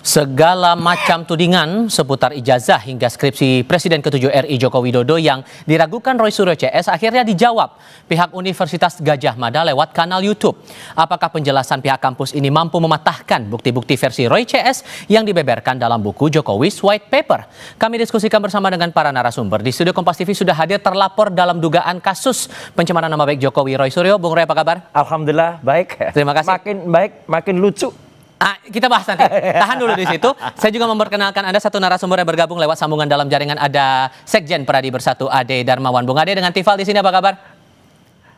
Segala macam tudingan seputar ijazah hingga skripsi Presiden ke-7 RI Joko Widodo yang diragukan Roy Suryo CS akhirnya dijawab pihak Universitas Gadjah Mada lewat kanal YouTube. Apakah penjelasan pihak kampus ini mampu mematahkan bukti-bukti versi Roy CS yang dibeberkan dalam buku Jokowi's White Paper? Kami diskusikan bersama dengan para narasumber. Di studio Kompas TV sudah hadir terlapor dalam dugaan kasus pencemaran nama baik Jokowi, Roy Suryo. Bung Roy, apa kabar? Alhamdulillah baik. Terima kasih. Makin baik, makin lucu. Kita bahas nanti. Tahan dulu di situ. Saya juga memperkenalkan Anda satu narasumber yang bergabung lewat sambungan dalam jaringan. Ada Sekjen Pradi Bersatu Ade Darmawan. Bung Ade dengan Tifal di sini, apa kabar?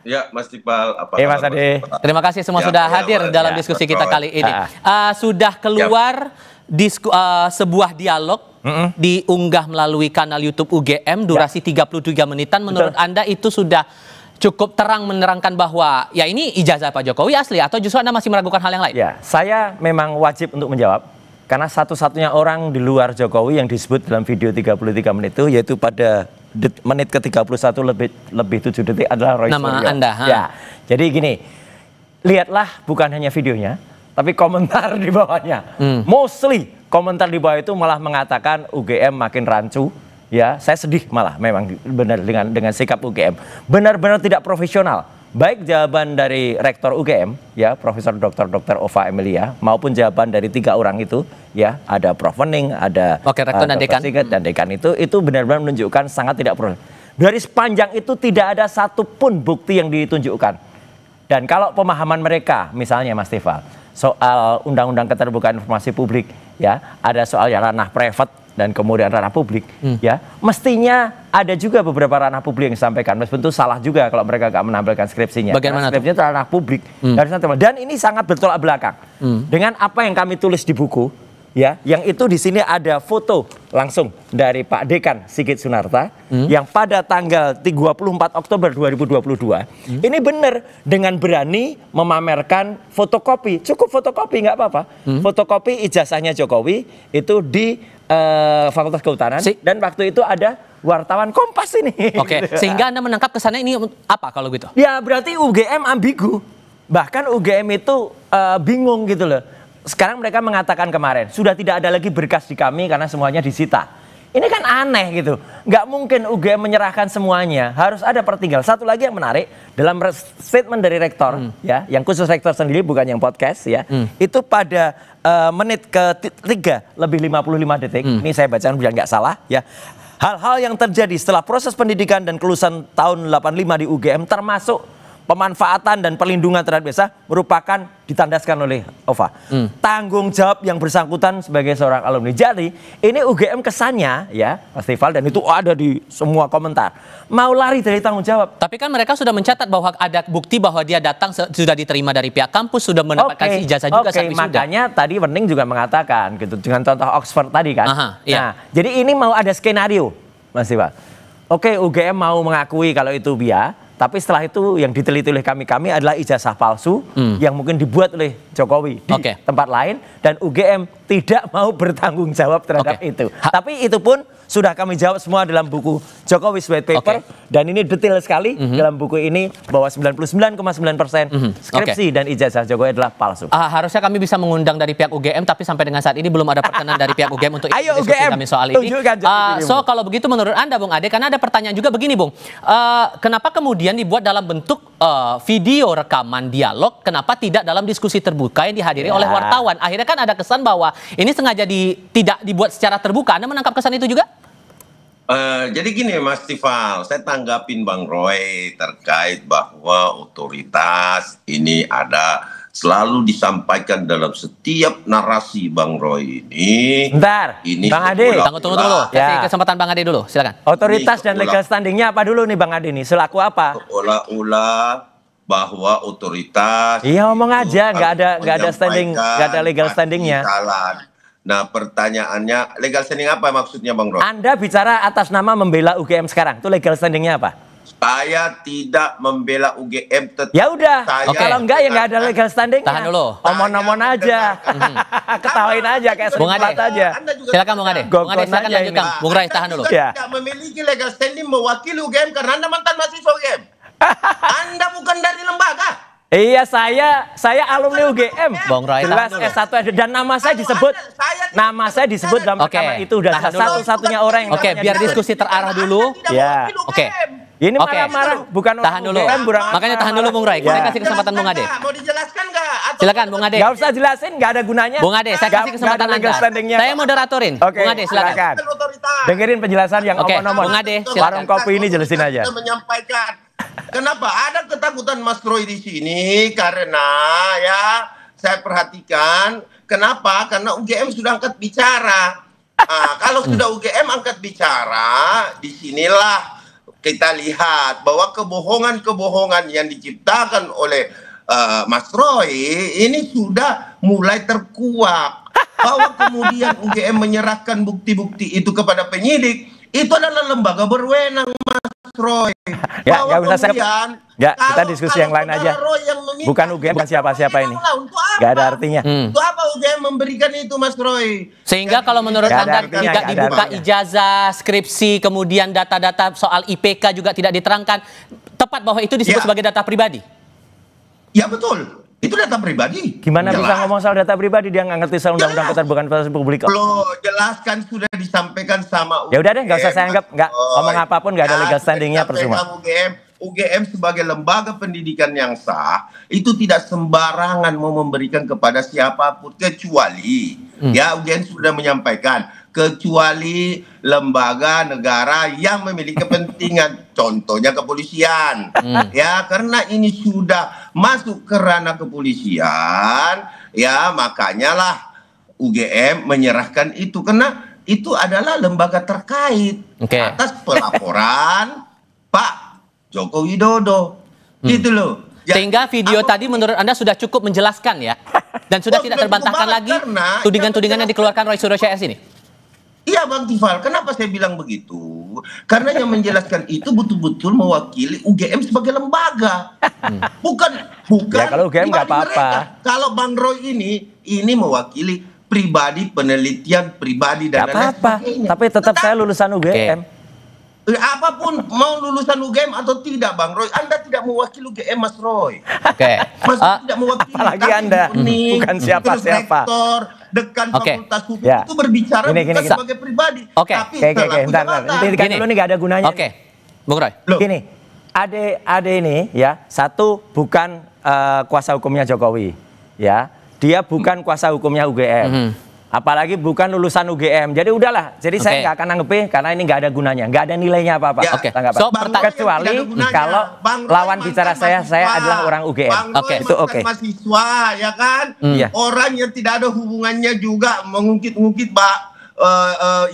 Ya, Mas Tifal. Apa kabar? Mas Ade. Terima kasih semua sudah hadir dalam diskusi kita kali ini. Sudah keluar sebuah dialog diunggah melalui kanal YouTube UGM durasi 33 menitan. Menurut Anda itu sudah cukup terang menerangkan bahwa ya ini ijazah Pak Jokowi asli atau justru Anda masih meragukan hal yang lain? Ya, saya memang wajib untuk menjawab karena satu-satunya orang di luar Jokowi yang disebut dalam video 33 menit itu yaitu pada menit ke-31 lebih 7 detik adalah Roy Suryo. Nama Anda? Ya. Jadi gini, lihatlah bukan hanya videonya tapi komentar di bawahnya. Mostly komentar di bawah itu malah mengatakan UGM makin rancu. Ya, saya sedih malah memang benar dengan sikap UGM. Benar-benar tidak profesional. Baik jawaban dari Rektor UGM, ya Profesor Dr. Ova Emilia, maupun jawaban dari 3 orang itu, ya ada Prof Wening, ada Rektor dan Dekan. Dan Dekan itu benar-benar menunjukkan sangat tidak profesional. Dari sepanjang itu tidak ada satupun bukti yang ditunjukkan. Dan kalau pemahaman mereka, misalnya Mas Tifal, soal Undang-Undang Keterbukaan Informasi Publik, ya ada soal yang ranah private dan kemudian ranah publik, ya mestinya ada juga beberapa ranah publik yang disampaikan. Meskipun itu salah juga kalau mereka nggak menampilkan skripsinya. Bagaimana skripsinya itu ranah publik. Dan ini sangat bertolak belakang dengan apa yang kami tulis di buku, ya. Yang itu di sini ada foto langsung dari Pak Dekan Sigit Sunarta yang pada tanggal 24 Oktober 2022 ini benar dengan berani memamerkan fotokopi, cukup fotokopi nggak apa-apa, fotokopi ijazahnya Jokowi itu di Fakultas Kehutanan dan waktu itu ada wartawan Kompas ini. Oke, sehingga Anda menangkap kesannya ini apa kalau gitu? Ya berarti UGM ambigu, bahkan UGM itu bingung gitu loh. Sekarang mereka mengatakan kemarin sudah tidak ada lagi berkas di kami karena semuanya disita. Ini kan aneh gitu. Nggak mungkin UGM menyerahkan semuanya. Harus ada pertinggal. Satu lagi yang menarik dalam statement dari rektor, ya, yang khusus rektor sendiri bukan yang podcast, ya, itu pada menit ke-3 lebih 55 detik. Ini saya bacakan biar nggak salah, ya. Hal-hal yang terjadi setelah proses pendidikan dan kelulusan tahun 85 di UGM termasuk pemanfaatan dan perlindungan terhadap desa merupakan ditandaskan oleh Ova. Tanggung jawab yang bersangkutan sebagai seorang alumni. Jadi ini UGM kesannya, ya Mas Tifal, dan itu ada di semua komentar, mau lari dari tanggung jawab. Tapi kan mereka sudah mencatat bahwa ada bukti bahwa dia datang sudah diterima dari pihak kampus, sudah mendapatkan ijazah juga sampai makanya tadi Wening juga mengatakan gitu dengan contoh Oxford tadi kan. Iya. Nah, jadi ini mau ada skenario, Mas Tifal. UGM mau mengakui kalau itu tapi setelah itu yang diteliti oleh kami adalah ijazah palsu yang mungkin dibuat oleh Jokowi di tempat lain dan UGM tidak mau bertanggung jawab terhadap itu. Tapi itu pun sudah kami jawab semua dalam buku Jokowi's White Paper dan ini detail sekali dalam buku ini bahwa 99,9% skripsi dan ijazah Jokowi adalah palsu. Harusnya kami bisa mengundang dari pihak UGM tapi sampai dengan saat ini belum ada perkenan dari pihak UGM untuk diskusi kami soal ini. So kalau begitu menurut Anda Bung Ade, karena ada pertanyaan juga begini Bung, kenapa kemudian dibuat dalam bentuk video rekaman dialog, kenapa tidak dalam diskusi terbuka yang dihadiri oleh wartawan? Akhirnya kan ada kesan bahwa ini sengaja tidak dibuat secara terbuka. Anda menangkap kesan itu juga? Jadi gini Mas Tifal, saya tanggapin Bang Roy terkait bahwa otoritas ini ada selalu disampaikan dalam setiap narasi Bang Roy ini. Bentar, ini Bang Ade. Tunggu dulu. Kasih kesempatan Bang Ade dulu, silakan. Otoritas dan legal standingnya apa dulu nih Bang Ade nih? Selaku apa? Seolah-olah bahwa otoritas. Iya ngomong aja, nggak ada standing, nggak ada legal standingnya. Nah pertanyaannya legal standing apa maksudnya Bang Roy? Anda bicara atas nama membela UGM sekarang, itu legal standingnya apa? Saya tidak membela UGM. Ya udah, kalau enggak ya nggak ada legal standingnya. Tahan dulu. Omong-omong aja, ketawain aja kayak Bung Ade aja. Silakan Bung Ade. Bung Ade silakan lanjutkan. Bung Rai tahan dulu. Tidak memiliki legal standing mewakili UGM karena Anda mantan mahasiswa UGM. Anda bukan dari lembaga. Iya, saya alumni UGM. Bang Roy, jelas S1 dan nama saya disebut. Nama saya disebut dalam rekaman itu udah satu-satunya orang yang Oke, biar diskusi terarah dulu. Ya. Oke. Ini marah-marah bukan tahan dulu. Makanya tahan dulu Bung Roy. Saya kasih kesempatan Bung Ade. Mau dijelaskan nggak? Silakan Bung Ade. Gak usah jelasin, gak ada gunanya. Bung Ade, saya kasih kesempatan Anda. Saya moderatorin. Bung Ade, silakan. Dengerin penjelasan yang omong-omong. Bung Ade, silakan. Warung kopi ini jelasin aja. Menyampaikan. Kenapa ada ketakutan Mas Roy di sini? Karena ya saya perhatikan. Kenapa? Karena UGM sudah angkat bicara. Kalau sudah UGM angkat bicara, disinilah kita lihat bahwa kebohongan-kebohongan yang diciptakan oleh Mas Roy ini sudah mulai terkuak. Bahwa kemudian UGM menyerahkan bukti-bukti itu kepada penyidik, itu adalah lembaga berwenang Mas Roy. Ya, nggak usah kita diskusi yang lain aja. Bukan UGM, bukan siapa-siapa ini. Nggak ada artinya. Untuk apa UGM memberikan itu Mas Roy? Sehingga kalau menurut Anda tidak dibuka ijazah, skripsi, kemudian data-data soal IPK juga tidak diterangkan, tepat bahwa itu disebut sebagai data pribadi? Ya betul. Itu data pribadi. Gimana bisa ngomong soal data pribadi? Dia nggak ngerti soal undang-undang keterbukaan informasi publik kok. Loh, jelaskan sudah disampaikan sama UGM. Ya udah deh, nggak usah saya anggap, nggak ngomong apapun, nggak ada legal standingnya percuma. UGM sebagai lembaga pendidikan yang sah itu tidak sembarangan mau memberikan kepada siapapun kecuali ya UGM sudah menyampaikan kecuali lembaga negara yang memiliki kepentingan, contohnya kepolisian. Ya, karena ini sudah masuk ke ranah kepolisian, ya makanya lah UGM menyerahkan itu karena itu adalah lembaga terkait atas pelaporan Pak Joko Widodo. Gitu loh. Sehingga video tadi menurut Anda sudah cukup menjelaskan ya? Dan sudah tidak terbantahkan lagi tudingan-tudingan yang dikeluarkan Roy Suryo CS ini? Iya Bang Tifal, kenapa saya bilang begitu? Karena yang menjelaskan itu betul-betul mewakili UGM sebagai lembaga. Bukan. Ya kalau UGM nggak apa-apa. Kalau Bang Roy ini mewakili pribadi, penelitian pribadi dan lain sebagainya. Tapi tetap saya lulusan UGM. Apapun mau lulusan UGM atau tidak Bang Roy, Anda tidak mewakili UGM Mas Roy. Mas tidak mewakili. Apalagi Anda bukan siapa-siapa. Rektor, dekan Fakultas Hukum itu berbicara bukan sebagai pribadi. Tapi Nanti dulu nih gak ada gunanya. Bung Roy. Gini, Ade ini ya, satu bukan kuasa hukumnya Jokowi, ya, dia bukan kuasa hukumnya UGM. Apalagi bukan lulusan UGM. Jadi udahlah. Jadi saya nggak akan nanggepin karena ini nggak ada gunanya, nggak ada nilainya apa-apa. Kecuali kalau lawan bicara saya adalah orang UGM. Itu mahasiswa, ya kan? Orang yang tidak ada hubungannya juga mengungkit-ungkit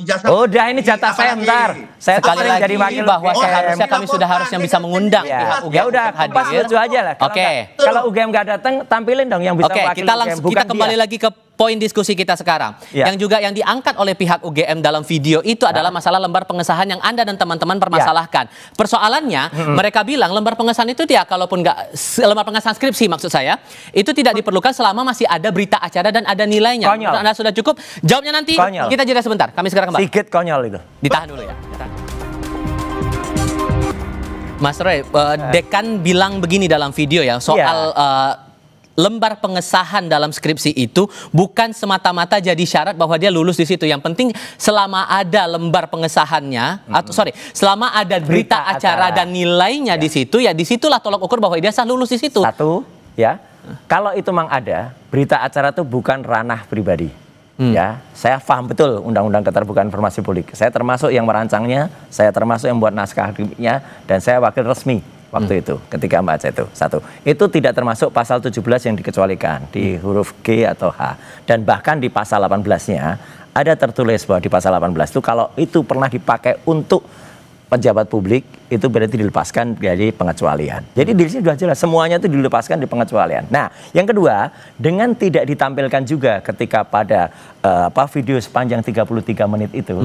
ijazah. Udah ini jatah saya ntar. Saya sekali lagi jadi wakil bahwa seharusnya kami sudah harusnya bisa mengundang pihak UGM. Ya udah, pas lucu aja lah. Kalau UGM nggak datang, tampilin dong yang bisa wakil UGM. Kita kembali lagi ke poin diskusi kita sekarang. Yang juga yang diangkat oleh pihak UGM dalam video itu adalah masalah lembar pengesahan yang Anda dan teman-teman permasalahkan. Persoalannya, mereka bilang lembar pengesahan itu dia kalaupun nggak lembar pengesahan skripsi maksud saya, itu tidak diperlukan selama masih ada berita acara dan ada nilainya. Anda sudah cukup. Jawabnya nanti. Kita jeda sebentar. Kami segera kembali. Sedikit konyol itu. Ditahan dulu ya. Mas Roy, dekan bilang begini dalam video ya soal lembar pengesahan dalam skripsi itu bukan semata-mata jadi syarat bahwa dia lulus di situ. Yang penting selama ada lembar pengesahannya, selama ada berita acara dan nilainya di situ, ya disitulah tolok ukur bahwa dia sah lulus di situ. Satu, ya, kalau itu memang ada berita acara itu bukan ranah pribadi. Ya, saya paham betul Undang-Undang Keterbukaan Informasi Publik. Saya termasuk yang merancangnya, saya termasuk yang buat naskah akademiknya, dan saya wakil resmi waktu itu ketika membaca itu. Satu, itu tidak termasuk pasal 17 yang dikecualikan di huruf G atau H, dan bahkan di pasal 18-nya ada tertulis bahwa di pasal 18 itu kalau itu pernah dipakai untuk pejabat publik itu berarti dilepaskan dari pengecualian. Jadi di sini sudah jelas semuanya itu dilepaskan di pengecualian. Nah, yang kedua, dengan tidak ditampilkan juga ketika pada video sepanjang 33 menit itu,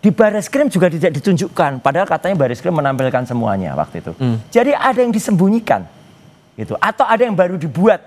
di Bareskrim juga tidak ditunjukkan. Padahal katanya Bareskrim menampilkan semuanya waktu itu. Jadi ada yang disembunyikan, gitu. Atau ada yang baru dibuat.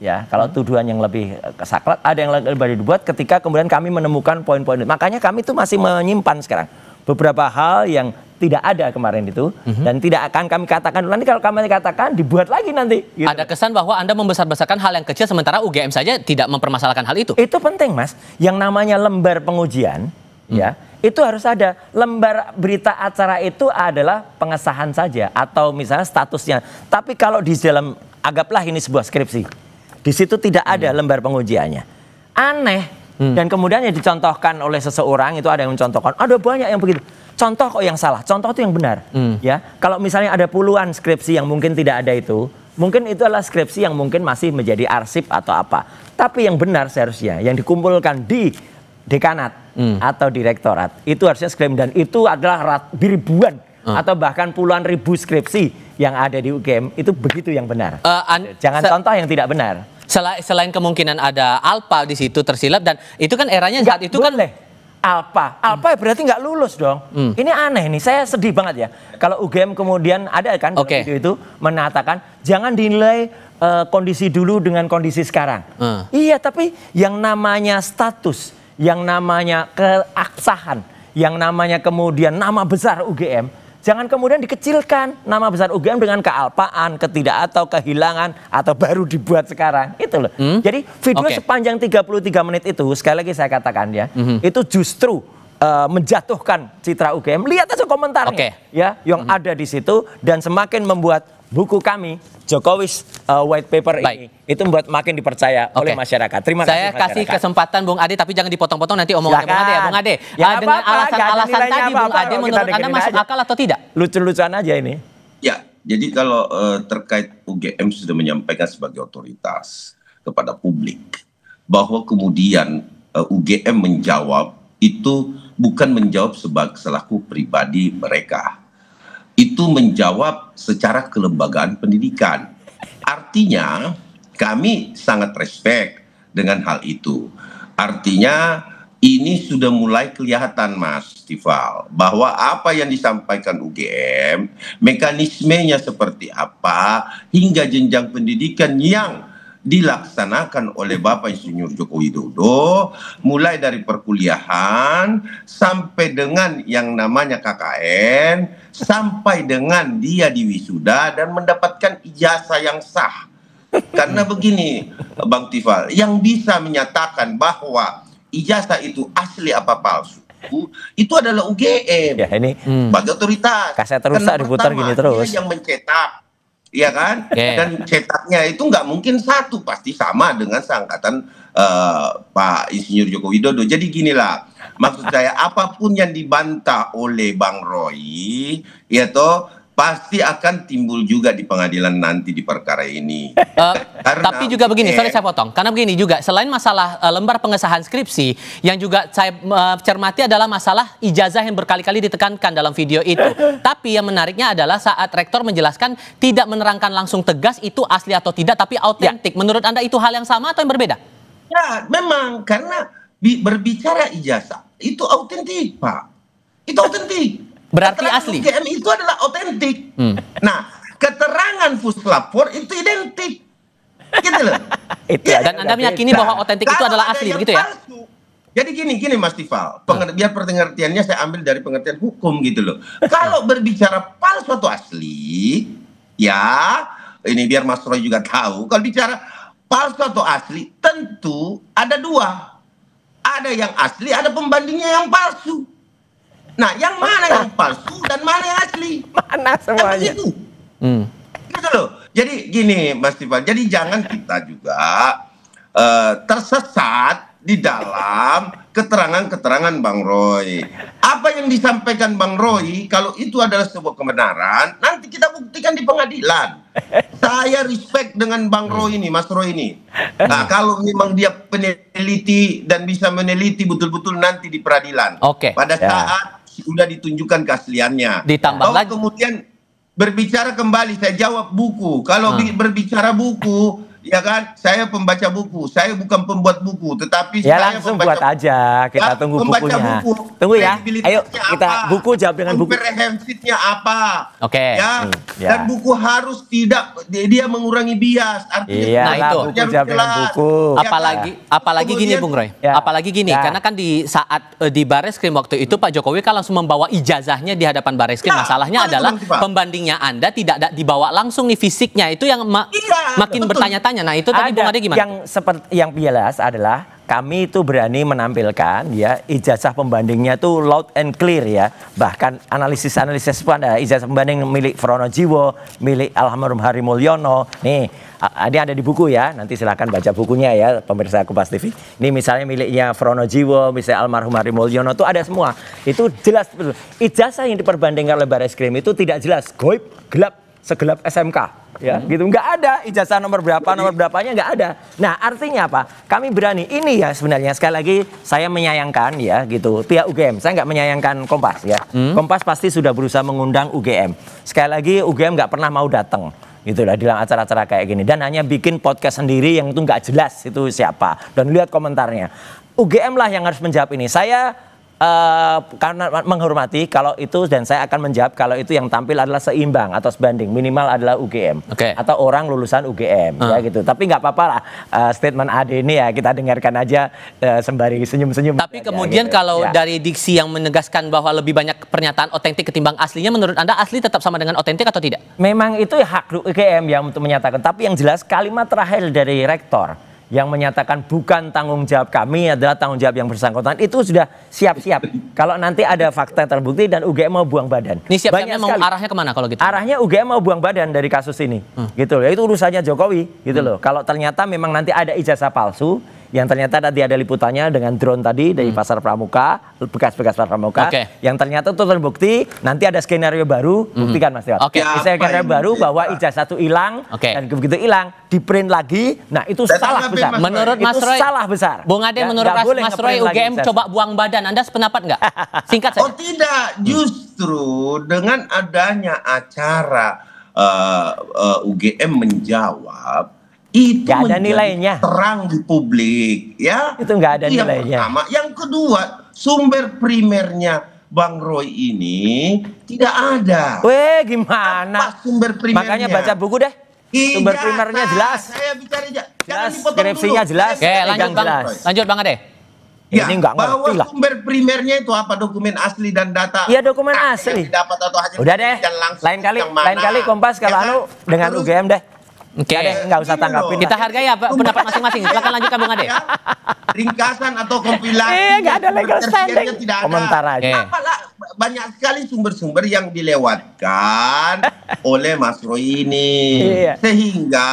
Ya, kalau tuduhan yang lebih sakral, ada yang baru dibuat ketika kemudian kami menemukan poin-poin itu. Makanya kami itu masih menyimpan sekarang beberapa hal yang tidak ada kemarin itu dan tidak akan kami katakan. Nanti kalau kami katakan dibuat lagi nanti. Gitu. Ada kesan bahwa Anda membesar-besarkan hal yang kecil sementara UGM saja tidak mempermasalahkan hal itu. Itu penting, Mas. Yang namanya lembar pengujian, ya, itu harus ada. Lembar berita acara itu adalah pengesahan saja atau misalnya statusnya. Tapi kalau di dalam, anggaplah ini sebuah skripsi, di situ tidak ada lembar pengujiannya. Aneh. Dan kemudian yang dicontohkan oleh seseorang itu ada yang mencontohkan, ada banyak yang begitu. Contoh kok yang salah, contoh itu yang benar. Ya, kalau misalnya ada puluhan skripsi yang mungkin tidak ada itu, mungkin itu adalah skripsi yang mungkin masih menjadi arsip atau apa. Tapi yang benar seharusnya yang dikumpulkan di dekanat atau direktorat itu harusnya skripsi, dan itu adalah ribuan atau bahkan puluhan ribu skripsi yang ada di UGM, itu begitu yang benar. Jangan contoh yang tidak benar. Selain kemungkinan ada Alpa di situ tersilap, dan itu kan eranya saat itu kan Alpa berarti nggak lulus dong. Ini aneh nih, saya sedih banget ya. Kalau UGM kemudian ada kan video itu menatakan jangan dinilai kondisi dulu dengan kondisi sekarang. Iya, tapi yang namanya status, yang namanya keabsahan, yang namanya kemudian nama besar UGM, jangan kemudian dikecilkan nama besar UGM dengan kealpaan, atau kehilangan, atau baru dibuat sekarang. Itu loh. Jadi video sepanjang 33 menit itu, sekali lagi saya katakan ya, itu justru menjatuhkan citra UGM. Lihat aja komentarnya ya, yang ada di situ, dan semakin membuat buku kami, Jokowi's White Paper ini, itu membuat makin dipercaya oleh masyarakat. Terima kasih. Saya kasih kesempatan Bung Ade, tapi jangan dipotong-potong nanti omongannya Bung Ade ya. Bung Ade, dengan alasan-alasan tadi Bung Ade, menurut Anda masuk akal atau tidak? Lucu-lucuan aja ini. Ya, jadi kalau terkait UGM sudah menyampaikan sebagai otoritas kepada publik bahwa kemudian UGM menjawab itu bukan menjawab selaku pribadi mereka. Itu menjawab secara kelembagaan pendidikan. Artinya kami sangat respect dengan hal itu. Artinya ini sudah mulai kelihatan, Mas Tifal, bahwa apa yang disampaikan UGM, mekanismenya seperti apa, hingga jenjang pendidikan yang dilaksanakan oleh Bapak Insinyur Joko Widodo, mulai dari perkuliahan sampai dengan yang namanya KKN, sampai dengan dia diwisuda dan mendapatkan ijazah yang sah. Karena begini, Bang Tifal, yang bisa menyatakan bahwa ijazah itu asli apa palsu, itu adalah UGM. Ya, ini sebagai otoritas. Kaset rusak diputar gini terus. Dia yang mencetak. Iya kan? Dan cetaknya itu nggak mungkin satu, pasti sama dengan seangkatan Pak Insinyur Joko Widodo. Jadi ginilah, maksud saya apapun yang dibantah oleh Bang Roy, ya toh pasti akan timbul juga di pengadilan nanti di perkara ini. Tapi juga begini, sorry saya potong. Karena begini juga, selain masalah lembar pengesahan skripsi, yang juga saya cermati adalah masalah ijazah yang berkali-kali ditekankan dalam video itu. Tapi yang menariknya adalah saat rektor menjelaskan tidak menerangkan langsung tegas itu asli atau tidak, tapi autentik. Menurut Anda itu hal yang sama atau yang berbeda? Ya, memang karena berbicara ijazah itu autentik, Pak. Itu autentik. Berarti keterangan asli. UGM itu adalah otentik. Nah, keterangan puslapor itu identik. Gitu loh. Dan Anda meyakini bahwa otentik itu adalah asli, begitu ya? Palsu, jadi gini Mas Tifal, biar pengertiannya saya ambil dari pengertian hukum gitu loh. Kalau berbicara palsu atau asli, ya ini biar Mas Roy juga tahu. Kalau bicara palsu atau asli, tentu ada dua. Ada yang asli, ada pembandingnya yang palsu. Nah, yang mana yang palsu dan mana yang asli? Mana semuanya? Gitu loh. Jadi gini, Mas Tifal. Jadi jangan kita juga tersesat di dalam keterangan-keterangan Bang Roy. Apa yang disampaikan Bang Roy, kalau itu adalah sebuah kebenaran, nanti kita buktikan di pengadilan. Saya respect dengan Bang Roy ini, Mas Roy ini. Nah, kalau memang dia peneliti dan bisa meneliti betul-betul nanti di peradilan. Pada saat sudah ditunjukkan keasliannya. Ditambah lagi. Kemudian berbicara kembali, saya jawab buku. Kalau berbicara buku, Ya kan, saya pembaca buku, saya bukan pembuat buku, tetapi Ya saya langsung pembaca buat aja, kita tunggu bukunya. Tunggu ya, ayo kita buku jawab dengan buku. Komprehensifnya apa? Oke. Ya. Ya. Dan buku harus tidak dia mengurangi bias. Artinya Iya, Nah, itu. buku jawab dengan buku. Apalagi gini Bung Roy. Ya. Apalagi gini, karena kan di saat di Bareskrim waktu itu Pak Jokowi kan langsung membawa ijazahnya di hadapan Bareskrim. Masalahnya adalah pembandingnya Anda tidak dibawa langsung nih fisiknya. Itu yang makin bertanya-tanya. Nah, itu tadi Bung Ade gimana? Yang jelas adalah kami itu berani menampilkan ya ijazah pembandingnya tuh loud and clear ya. Bahkan analisis pun ada ijazah pembanding milik Fronojiwo, milik almarhum Hari Mulyono. Nih, ini ada di buku ya. Nanti silakan baca bukunya ya pemirsa Kompas TV. Ini misalnya miliknya Fronojiwo, misalnya almarhum Hari Mulyono tuh ada semua. Itu jelas betul. Ijazah yang diperbandingkan oleh Bareskrim itu tidak jelas, goib, gelap, segelap SMK. Ya, gitu nggak ada ijazah nomor berapanya nggak ada. Nah, artinya apa? Kami berani ini ya sebenarnya sekali lagi saya menyayangkan ya gitu pihak UGM. Saya nggak menyayangkan Kompas ya. Kompas pasti sudah berusaha mengundang UGM. Sekali lagi UGM nggak pernah mau datang gitu lah dalam acara-acara kayak gini dan hanya bikin podcast sendiri yang itu nggak jelas itu siapa dan lihat komentarnya. UGM lah yang harus menjawab ini. Saya karena menghormati kalau itu dan saya akan menjawab kalau itu yang tampil adalah seimbang atau sebanding minimal adalah UGM atau orang lulusan UGM ya gitu. Tapi nggak apa-apa lah statement Ade ini ya kita dengarkan aja sembari senyum-senyum. Tapi kemudian gitu. Kalau dari diksi yang menegaskan bahwa lebih banyak pernyataan otentik ketimbang aslinya, menurut Anda asli tetap sama dengan otentik atau tidak? Memang itu hak UGM yang untuk menyatakan. Tapi yang jelas kalimat terakhir dari rektor yang menyatakan bukan tanggung jawab kami adalah tanggung jawab yang bersangkutan itu sudah siap-siap. Kalau nanti ada fakta terbukti dan UGM mau buang badan. Ini siap-siapnya mau arahnya kemana kalau gitu? Arahnya UGM mau buang badan dari kasus ini. Gitu loh. Itu urusannya Jokowi gitu loh. Kalau ternyata memang nanti ada ijazah palsu yang ternyata tadi ada liputannya dengan drone tadi dari Pasar Pramuka, bekas-bekas Pasar Pramuka, yang ternyata itu terbukti, nanti ada skenario baru, buktikan Mas Tewat. Skenario baru bahwa ijazah itu hilang, dan begitu hilang, di print lagi, nah itu salah besar. Menurut Mas Roy, salah besar. Bung Ade, menurut Mas Roy, UGM coba buang badan, Anda sependapat nggak? Singkat saja. Oh tidak, justru dengan adanya acara UGM menjawab, itu gak ada nilainya terang di publik ya itu nggak ada yang nilainya. Pertama, yang kedua sumber primernya Bang Roy ini tidak ada. Weh gimana? Sumber primernya? Makanya baca buku deh. Sumber primernya jelas. Saya bicara jelas. Skripsinya jelas. Oke, lanjut Bang Ade. Ya, ini nggak ngerti lah. Sumber primernya itu apa? Dokumen asli dan data. Iya dokumen asli. Dapat atau hasil. Udah deh. Lain kali Kompas kalau dengan UGM deh. Oke, nggak usah tanggapin. Kita hargai ya pendapat masing-masing. Silakan lanjutkan Bung Ade. Ringkasan atau kompilasi. Nggak ada legal standing. Komentar aja. Apalah, banyak sekali sumber-sumber yang dilewatkan oleh Mas Roy ini. Sehingga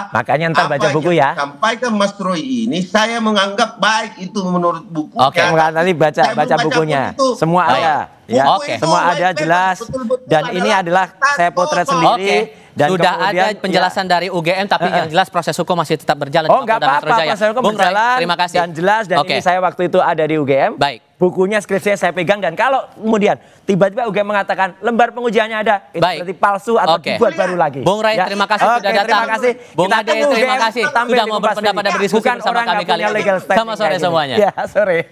makanya ntar baca buku ya. Sampaikan Mas Roy ini saya menganggap baik itu menurut buku. Oke, nanti baca bukunya. Semua ada. Ya, semua ada jelas. Dan ini adalah saya potret sendiri. Dan sudah ada penjelasan dari UGM, tapi yang jelas proses hukum masih tetap berjalan. Oh nggak apa-apa, proses hukum berjalan. Terima kasih. Dan jelas, dan ini saya waktu itu ada di UGM. Baik. Bukunya, skripsinya saya pegang, dan kalau kemudian tiba-tiba UGM mengatakan lembar pengujiannya ada, itu berarti palsu atau dibuat baru lagi. Bung Ray, terima kasih sudah datang. Terima kasih. Bung Ade, terima kasih sudah mau berpendapat dan berdiskusi bersama kami kali ini. Selamat sore semuanya. Ya, sore.